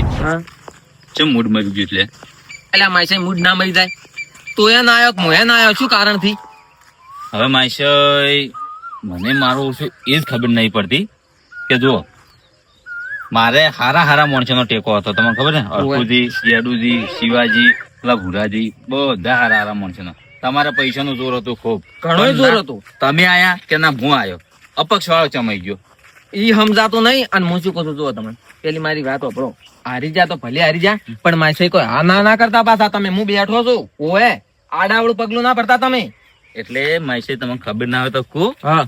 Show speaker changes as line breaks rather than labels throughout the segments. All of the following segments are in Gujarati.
હા
ચમ મૂડ મરી ગયું
એટલે માય મૂડ ના મરી જાય તો એ ના આવ્યો મોએ ના આવ્યો શું કારણ થી
હવે માયસે મને મારું શું એ જ ખબર નહીં પડતી કે જો મારે હારા માણસોનો ટેકો હતો તમને ખબર ને અર્કુજી યાડુજી શિવાજી પેલા ભુરાજી બધા હારા માણસોનો તમારા પૈસાનું જોર હતું ખૂબ
ઘણો જોર હતું
તમે આયા કે ના હું આવ્યો અપક્ષ વાળો ચમાઈ ગયો
ઈ સમજાતો નહીં અને હું શું કહું જો તમે પેલી મારી વાત વાપરો હારી જા તો ભલે હારી જા પણ માસે કોઈ હા ના કરતા પાછા તમે હું બેઠો છું ઓએ આડાવડું પગલું ના પડતા તમે
એટલે માસે તમને ખબર ના હોય તો ખૂબ
હા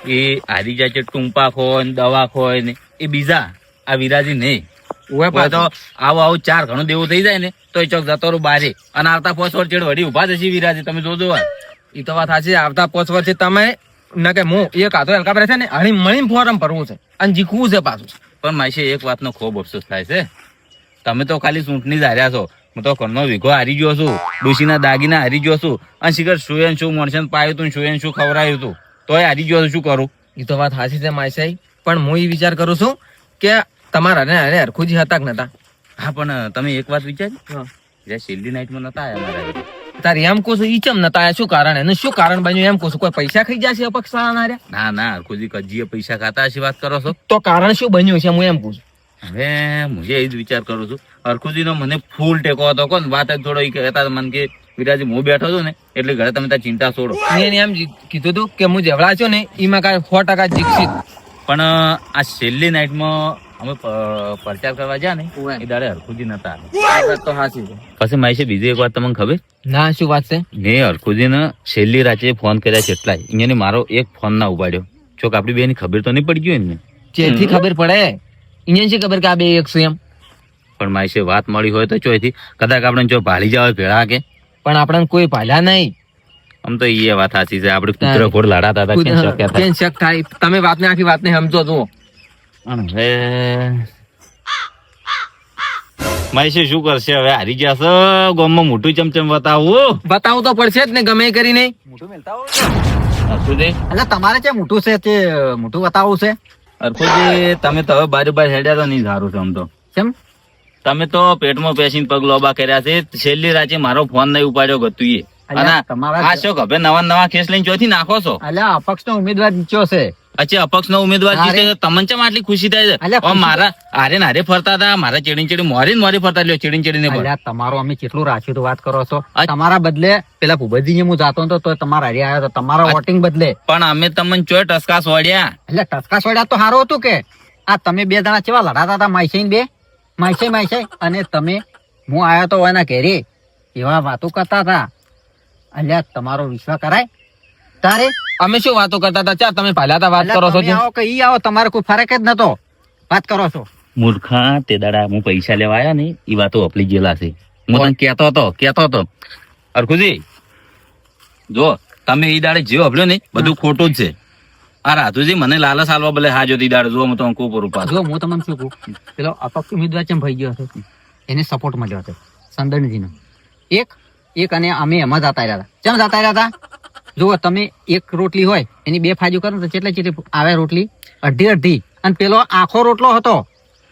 એ હારી જાય છે ટૂંપા ખોય ને દવા ખોય ને એ બીજા આ વિરાજી નહીં ઓએ તો આવું ચાર ઘણું દેવું થઈ જાય ને તો એ ચોક જતો રહું બારે અને આવતા 5 વર્ષ ચેડ વડી ઉભા થશે વિરાજી તમે જોજો
ઈ તો વાત સાચી આવતા 5 વર્ષે તમે ના કે હું એક હાથો હલકા પર છે ને હળી મળી ફોરમ ભરવું છે અને જીખવું છે પાછું
પણ માસે એક વાતનો ખૂબ અફસોસ થાય છે તમે તો ખાલી ચૂંટણી જ હાર્યા છો હું તો ઘરનો વીઘો હારી ગયો છું ડોશીના દાગીના હારી ગયો છું અને શિખર સુયન શું મળશે પાયું તું સુયન શું ખવડાયું હતું તોય હારી ગયો છું શું કરું
એ તો વાત સાચી છે માયસાઈ પણ હું એ વિચાર કરું છું કે તમારા અરે હરખુજી હતા કે નતા
હા પણ તમે એક વાત વિચારી છેલ્લી નાઈટમાં નતા આવ્યા મારા
તારે એમ કહું છું ઈ ચમ નતા આયા શું કારણ એનું શું કારણ બન્યું એમ કહું છું કોઈ પૈસા ખાઈ જશે અપક્ષ વાળા
ના હરખુજી કજીએ પૈસા ખાતા હશે વાત કરો છો
તો કારણ શું બન્યું છે હું એમ કહું છું
હવે હું એ જ વિચાર કરું છું હરખુજી નો મને ફૂલ ટેકો હતો કોણ વાત જ થોડો કહેતા મને કે વિરાજી હું બેઠો છું ને એટલે ઘરે તમે ત્યાં ચિંતા છોડો
મેં એમ કીધું હતું કે હું જેવડા છો ને એમાં કાંઈ 100% જીક્ષિત
પણ આ છેલ્લી નાઈટમાં અમે પ્રચાર કરવા ગયા ને એ દાડે હરખુજી નતા
તો સાચી છે
પછી મારી બીજી એક વાત તમને ખબર
ના શું વાત છે
મેં હરખુજી ને છેલ્લી રાતે ફોન કર્યા છે એટલાય અહીંયા મારો એક ફોન ના ઉપાડ્યો ચોક આપડી બેની ખબર તો નહીં પડી ગયું ને
જેથી ખબર પડે અહીંયા છે ખબર કે આ બે એક છે એમ
પણ મારી વાત મળી હોય તો ચોથી કદાચ આપણે જો ભાળી જાવ ભેળા કે
પણ આપણને કોઈ ભાલ્યા નહીં
આમ તો એ વાત સાચી છે આપડે કુતરો ઘોડ લડાતા હતા
કેમ શક થાય તમે વાતને આખી વાતને સમજો જુઓ
હવે મારી શું કરશે હવે હારી જશે ગામમાં મોટું ચમચમ
બતાવું તો પડશે જ ને ગમે એ કરીને
એટલે
તમારે છે મોટું છે તે મોટું બતાવવું છે
અરખુજી તમે તો હવે બાર હેડ્યા તો નહીં સારું છે આમ તો
કેમ
તમે તો પેટમાં પેસીને પગ લોબા કર્યા છે છેલ્લી રાતે મારો ફોન નહીં ઉપાડ્યો ગતું એ આ શું હવે નવા કેસ લઈને ચોથી નાખો છો
અલ્યા અપક્ષ નો ઉમેદવાર જીત્યો છે
અચ્છા અપક્ષ નો ઉમેદવાર જીતે તમને ચમ આટલી ખુશી થાય છે મારા હારે ફરતા હતા મારા ચેડી મોરી ફરતા લ્યો ચેડી
તમારો અમે કેટલું રાખ્યું તો વાત કરો છો તમારા બદલે પેલા ભૂપતજી હું જાતો હતો તો તમારા હારે આવ્યો હતો તમારો વોટિંગ બદલે
પણ અમે તમને ચોય ટસકા સોડ્યા
એટલે ટસકા સોડ્યા તો સારું હતું કે આ તમે બે જણા કેવા લડાતા હતા માયસાઈ અને તમે હું આવ્યો તો એના ઘેરે એવા વાતો કરતા હતા અલ્યા તમારો વિશ્વાસ કરાય તારે અમે શું વાતો કરતા હતા ચાર તમે પહેલા વાત કરો છો આવો તમારે કોઈ ફરક જ નતો વાત કરો છો
મૂર્ખા તે દાડા હું પૈસા લેવા આવ્યા ને એ વાતો અપલી ગયેલા છે હું તને કેતો હતો અરખુજી જો તમે એ દાડે જે અપલ્યો ને બધું ખોટું જ છે આ રાધુજી મને લાલચ આલવા બદલે હા જોતી દાડે જો હું તો અંકુ પર ઉભા
જો હું તમને શું કહું પેલો અપક્ષ ઉમેદવાર ચેમ થઈ ગયો હતો એને સપોર્ટ મળ્યો હતો સંદનજીનો એક અને અમે એમ જ જતા રહ્યા હતા કેમ જતા રહ્યા હતા જો તમે એક રોટલી હોય એની બે ફાજુ કરો તો કેટલી આવે રોટલી અડધી અને પેલો આખો રોટલો હતો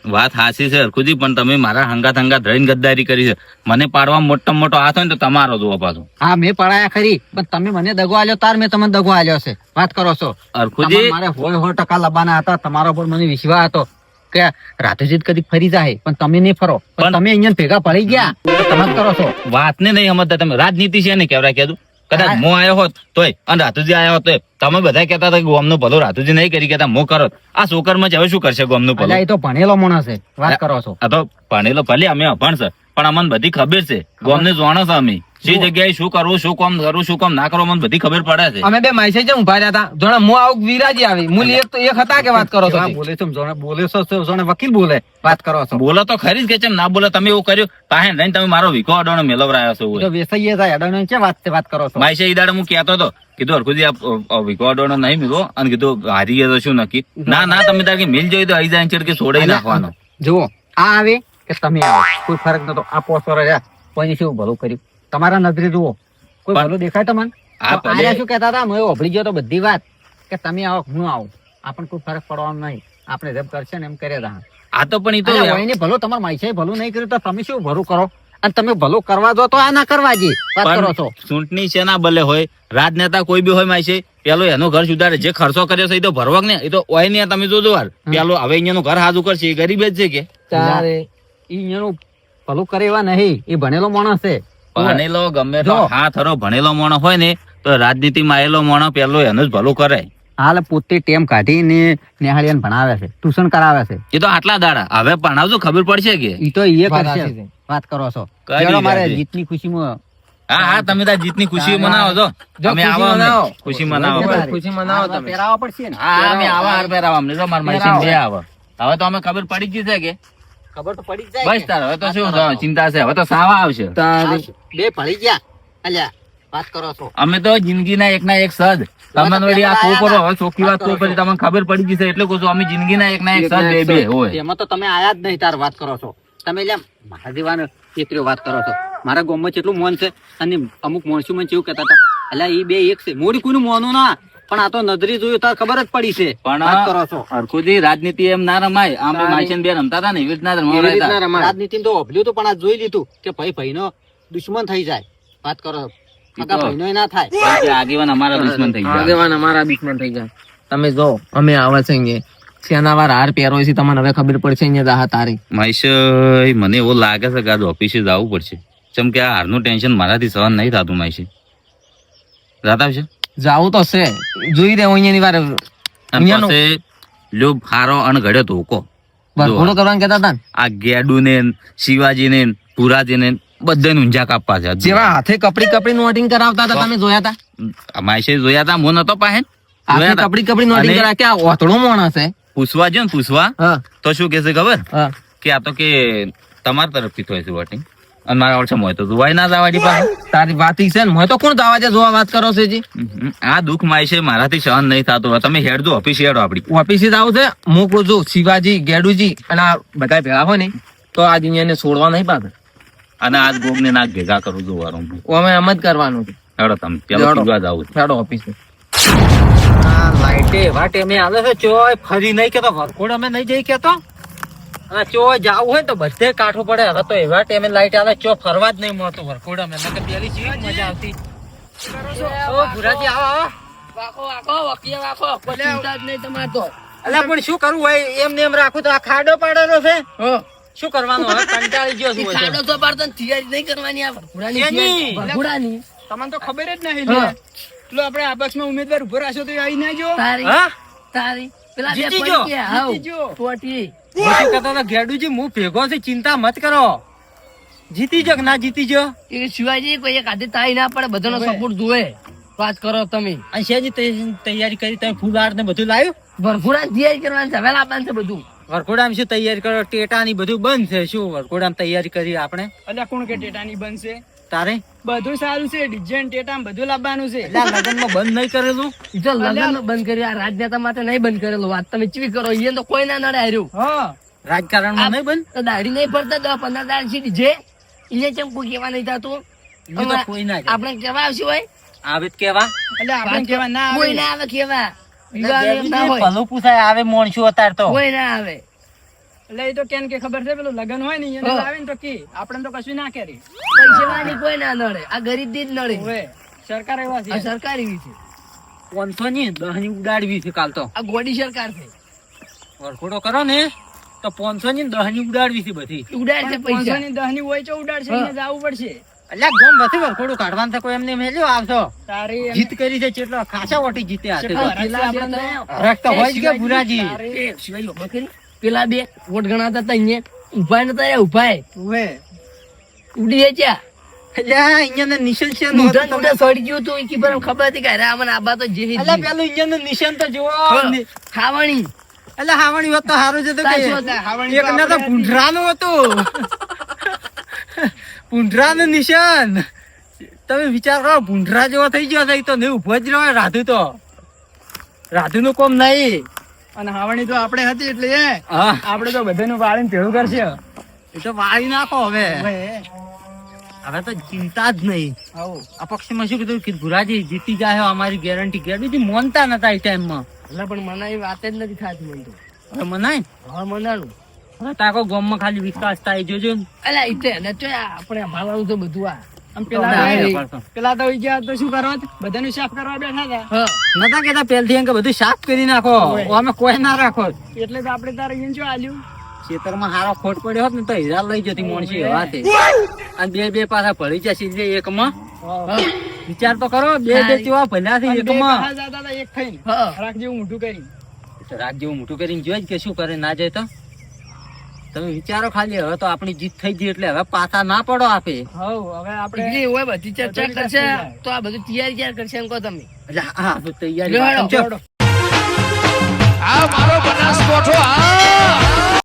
વાત હાસી છે હરખુજી પણ તમે મારા હંગાત રહીને ગદ્દારી કરી છે મને પાડવા મોટો હાથ હોય ને તો તમારો જોવો પાછો
હા મેં પડાયા ખરી પણ તમે મને દગો આલ્યો તાર મેં તમને દગો આલ્યો છે વાત કરો છો
હરખુજી
મારે 100% લબાના હતા તમારો પર મને વિશ્વાસ હતો કે રાધુજી કદી ફરી જાય પણ તમે નહીં ફરો પણ તમે અહીંયા ભેગા પડી ગયા તમે કરો છો
વાત ને નહીં સમજતા તમે રાજનીતિ છે ને કેવડા કીધું કદાચ હું આવ્યો હોત તોય અને રાતુજી આવ્યો હોત તોય તમે બધા કહેતા હતા કે ગોમનું ભલું રાતુજી નહીં કરી કેતા હું કરો આ છોકરમાં હવે શું કરશે ગોમનું ભલું
એ તો ભણેલો માણસ છે વાત કરો છો
આ તો ભણેલો ભલે અમે અભણ છે પણ અમને બધી ખબર છે ગોમને જાણો છે અમે જે જગ્યાએ શું કરવું શું કામ કરવું શું કામ ના કરવું મને બધી ખબર પડે છે
અમે બે માઈસે જ ઉભા રહ્યા હતા જોણે હું આવું વિરાજી આવી મૂલ એક તો એક હતા કે વાત કરો છો બોલે છો જોણે વકીલ બોલે વાત કરો છો
બોલો તો ખરી જ કે ચેમ ના બોલે તમે એવું કર્યું પાસે લઈને તમે મારો વિકો અડોનો મેલવરાયો છો
તો વેસાઈએ જાય અડોનો છે વાત કરો છો
માઈસે ઈ દાડે હું કહેતો હતો કીધું હરખુજી આ વિકો અડોનો નહીં મિલો અને કીધું હારી ગયા તો શું નક્કી ના તમે તાર કે મિલ જોઈ તો આઈ જાય કે છોડાઈ નાખવાનો
જુઓ આ આવે કે તમે આવો કોઈ ફરક નતો આ પોસ્ટર રહ્યા કોઈ શું ભલું કર્યું તમારા નજરે જુઓ કોઈ ભલું દેખાય તમને શું કહેતા હતા મેં ઓભળી ગયો તો બધી વાત કે તમે આવો હું આવું આપણને કોઈ ફરક પડવાનો નહીં આપણે જેમ કરશે ને એમ કર્યા હતા
આ તો પણ ઈ તો
અલ્યા, વહીને ભલું તમારા માઈસાએ ભલું નહીં કર્યું તો તમે શું ભલું કરો? અને તમે ભલું કરવા દો તો આ ના કરવા જી વાત કરો છો.
પણ ચૂંટણી છે ના ભલે હોય, રાજનેતા કોઈ બી હોય માય છે, પેલો એનું ઘર સુધારે, જે ખર્ચો કર્યો છે એ તો ભરવા ને, એ તો ઓય ને તમે જોજો વાર પેલો હવે અહીંયાનું ઘર હાજુ કરશે, એ ગરીબ જ છે કે
તારે ઈ અહીંયાનું ભલું કરે એવા નહીં, એ ભણેલો માણસ છે.
ભણેલો ગમે તો
જો.
હા થરો ભણેલો માણસ હોય ને તો રાજનીતિમાં આવેલો માણસ પેલો એનું જ ભલું કરે.
હાલ પોતે ટેમ કાઢીને નિહાળીને ભણાવે છે, ટ્યુશન કરાવે છે.
એ તો આટલા દાડા હવે ભણાવજો ખબર પડશે કે
ઈ તો ઈ કરશે. વાત કરો છો.
કરી
ચલો, મારે
રાખજે.
જીતની ખુશીમાં
હા હા તમે તાર જીતની ખુશી મનાવો છો. તમે આવો અમને. ખુશી મનાવો.
ખુશી મનાવો
આ
તમે.
પહેરાવા પડશે ને.
હા અમે આવા હાર પહેરાવા અમને તો માર માઈસીન બે આવે. હવે તો અમે ખબર પડી જ છે કે
ખબર તો પડી જ જાય
બસ
કે.
તાર હવે તો શું ચિંતા છે, હવે તો સાવા આવશે.
બે ભળી ગયા. અલ્યા વાત કરો છો.
અમે તો જિંદગીના એકના એક સદ તમને વળી આ કોપરો હવે ચોખ્ખી વાત કોપરી તમને ખબર પડી જશે એટલે કહું છું અમે જિંદગીના એકના એક સદ બે બે હોય.
એમાં તો તમે આયા જ નહીં તાર વાત કરો છો. તમે લ્યા મારા દીવાને એકરીઓ વાત કરો છો. મારા ગામમાં કેટલું મોન છે અને અમુક માણસો મને કેવું કહેતા હતા, અલ્યા ઈ બે એક છે, મોડી કોઈનું મોનું ના, પણ આ તો નજરી જોયું તાર ખબર જ પડી છે. વાત કરો છો.
પણ હરખુજી રાજનીતિ એમ ના રમાય. આમ માઈસન બે રમતા હતા ને એવી રીતના
એવી
રમાડતા
રીતના
હતા.
રમાય. રાજનીતિમાં તો ઓભલ્યું હતું, પણ આ જોઈ લીધું કે ભાઈ ભાઈનો દુશ્મન થઈ જાય. વાત કરો છો. કાકા ભાઈનો ના થાય.
પછી આગેવાન અમારા દુશ્મન થઈ ગયા.
આગેવાન અમારા દુશ્મન થઈ જાય. તમે જો અમે આવા છે અહીંયા સેનાવાર હાર પહેરો છે, તમને હવે ખબર પડશે અહીંયા દાહા તારી.
માઈશ મને એવું લાગે છે કે આજ ઓફિસે જવું પડશે. જેમ કે આ હારનું ટેન્શન મારાથી સહન નહીં થતું. માઈશ રાત આવશે
જાવું તો છે, જોઈ રહ્યો અહીંયાની વાર
અને
અહીંયાનું
પછી લ્યો હારો અણઘડ્યો ધોકો.
ભરપૂરો કરવાનું કહેતા હતા ને.
આ ગેડુ ને શિવાજી ને પુરાજી ને બધાને ઊંઝા કાપવા છે.
જેવા હાથે કપડી કપડી નોટિંગ કરાવતા હતા તમે જોયા હતા?
માઈશે જોયા તા મો નતો પાસે
હાથે કપડી કપડી નોટિંગ
અને
કરાવ કે આ ઓતડો માણસ છે.
પૂછવા જો ને પૂછવા
હા
તો શું કે છે ખબર
હા
કે આ તો કે તમારા તરફથી થાય છે વોટિંગ અને મારા ઓળખે હોય તો જોવાય ના જવાડી પાસે.
તારી વાત ઈ છે ને, મને તો કોણ દાવા છે જોવા વાત કરો છે જી.
આ દુઃખ માઈશે મારાથી સહન નહીં થતું. હવે તમે હેડજો ઓફિસ હેડો આપડી.
ઓફિસે જ આવું છે. હું કહું છું શિવાજી ગેડુજી અને આ બધા ભેગા હોય ને તો આજ અહીંયા છોડવા નહીં પાછા.
અને આજ ગોગ ને નાક ભેગા કરું જોવાનું.
અમે એમ જ કરવાનું છે.
હેડો તમે પેલો
હેડો.
પીવા જાવ.
હેડો ઓફિસે.
આ લાઈટે એવા ટેમે આવે છે, ચોય ફરી નહીં કેતો, વરખોડ અમે નહીં જઈ કેતો. અને ચોય જાવું હોય ને તો બધે કાઠું પડે. હવે તો એવા ટેમે લાઈટ આવે, ચો ફરવા જ નહીં મળતું વરખોડ અમે. નકર પેલી ચીજ મજા આવતી. ઓ ભુરાજી આવો આવો. અલ્યા પણ શું કરવું હોય, એમ ને એમ રાખું તો આ ખાડો પાડેલો છે. શું કરવાનું હવે, કંટાળી ગયો છું બધો.
તમને તો ખબર જ નહીં લે. પેલો આપણે આપસમાં ઉમેદવાર ઉભો રાખ્યો તો આવી ના જો.
હા જીતી ગયો.
જીતી ગયો.
હું શું કહેતો હતો, ગેડુજી હું ભેગો છું, ચિંતા મત કરો. જીતી જો કે ના જીતી જો.
શિવાજી કોઈ એક હાથે તાઈ ના પડે, બધાનો સપોર્ટ જોવે. વાત કરો તમે.
અને શેની તૈયારી કરી તમે? ફૂલહાર ને બધું લાવ્યું?
ભરપૂરા તૈયારી કરવાની છે, વહેલા આપવાનું છે બધું.
વરઘોડામાં શું તૈયારી કરો? ટેટા ની બધું બંધ છે. શું વરઘોડામાં તૈયારી કરી આપણે?
અલ્યા કોણ કે ટેટાની બનશે?
તારે
બધું સારું છે, ડિઝાઇન ટેટા બધું લાવવાનું છે.
લગ્નમાં બંધ નહીં કરેલું?
ઈ તો લગ્ન બંધ કર્યું, આ રાજનેતા માટે નહીં બંધ કરેલું. વાત તમે ચીવી કરો, અહીંયા તો કોઈ ના નડે હાર્યું.
હા
રાજકારણમાં નહીં બંધ?
તો દાઢી નહીં પડતા 10-15 દાડ સીધી જે એને કેમ કોઈ કેવા નહીં થતું?
એ તો કોઈ ના જાય.
આપણે કેવા આવશે હોય?
આવે જ કેવા?
અલ્યા આપણે કેવા ના
કોઈ
આવે.
ના આવે કેવા. વિવાહ એમ ના હોય,
ભલું પૂછાય, આવે મોણશું અતાર તો.
કોઈ ના આવે.
એટલે એ તો કેમ કે ખબર છે, પેલું લગન હોય ને એને
હા.
લાવે ને તો કી આપણે તો કશું ના કરી.
પૈસાવાળી કોઈ ના નડે, આ ગરીબ દી જ નડે.
હવે સરકાર એવા
આ
છે.
સરકાર એવી છે,
500 ની 10 ની ઉડાડવી છે કાલ તો.
આ ગોડી સરકાર છે.
વરઘોડો કરો ને તો 500 ની 10 ની ઉડાડવી છે બધી.
ઉડાડ છે પૈસા.
500 ની 10 ની હોય તો ઉડાડશે,
હા.
એને જવું પડશે.
અલ્યા ગોમ નથી વરઘોડું કાઢવાનું છે કોઈ એમને મેલ્યો આવશો.
તારી એમ-
જીત કરી છે ચેટલો ખાસા વોટી જીત્યા હશે.
કેટલો
પેલા
હરાજી
આપણે
આપણે
હરખ તો હોય જ કે ભુરાજી.
એ શિવાજી ઉભા કરી. પેલા બે વોટ ગણાતા હતા અહીંયા ઉભા નતા રહ્યા, ઉભા
હવે
ઉડી ગયા.
અલ્યા અહીંયા નિશાન છે
ઊંધા ઊંધા સડી ગયું હતું, ઈ ખબર ખબર હતી કે અરે આમાં આબા તો જે
અલ્યા પેલું અહીંયા નિશાન તો જુઓ.
ખાવાની
અલ્યા હાવણી વાત તો હારું છે તો કે
સાચું હતું.
હાવણી
એક ના તો ભૂંડરાનું હતું. ભૂંડરાનું નિશાન. તમે વિચાર કરો, ભૂંડરા જેવો થઈ ગયો છે ઈ તો નહીં ઉભો જ રહ્યો. રાધુ તો રાધુ નું કોમ નહીં.
અને હાવણી તો આપણે હતી એટલે એ
હા
આપણે તો બધાનું વાળીને ભેળું કરશે.
એ તો વાળી નાખો હવે.
હવે
હવે તો ચિંતા જ નહીં.
આવો
અપક્ષમાં શું કીધું કે ભુરાજી જીતી જાય અમારી ગેરંટી. ગેરંટી મોનતા નતા એ ટાઈમમાં.
એટલે પણ મને એ વાત જ નથી થતી મને તો.
હવે મનાય.
હવે મનાનું
તાકો ગામમાં ખાલી વિકાસ થાય જોજો ને.
અલા ઈ તો એને ચોય આપણે ભાવવાનું તો બધું આ
આમ
ના,
પેલા તો ઈ ગયા તો શું કરવા બધાનું સાફ કરવા બેઠા હતા
હા
નતા કેતા પહેલથી એમ કે બધું સાફ કરી નાખો અમે કોઈ ના રાખો
એટલે તો આપણે તારે અહીંયા શું આલ્યું
ખેતરમાં હારો ખોટ પડ્યો હોત ને તો હીરા લઈ જતી મોણસી હવાથી અને બે પાછા ભળી જશે જે એકમાં વિચાર તો કરો બે ચેવા ભલ્યા છે એકમાં
બહાર જતા હતા એક થઈને
હા
રાખ જેવું મોઢું કરીને
રાગ જેવું મોટું કરીને જોઈ જ કે શું કરે ના જાય તો તમે વિચારો ખાલી હવે તો આપણી જીત થઈ ગઈ એટલે હવે પાછા ના પડો આપે
હવે આપણે
ડિગ્રી હોય બધી ચર્ચા કરશે તો આ બધું તૈયારી ક્યારે કરશે એમ કહો તમે
એટલે હા તો તૈયારી
લ્યો,
સમજો.
હેડો.
આ મારો બનાસકોઠો આ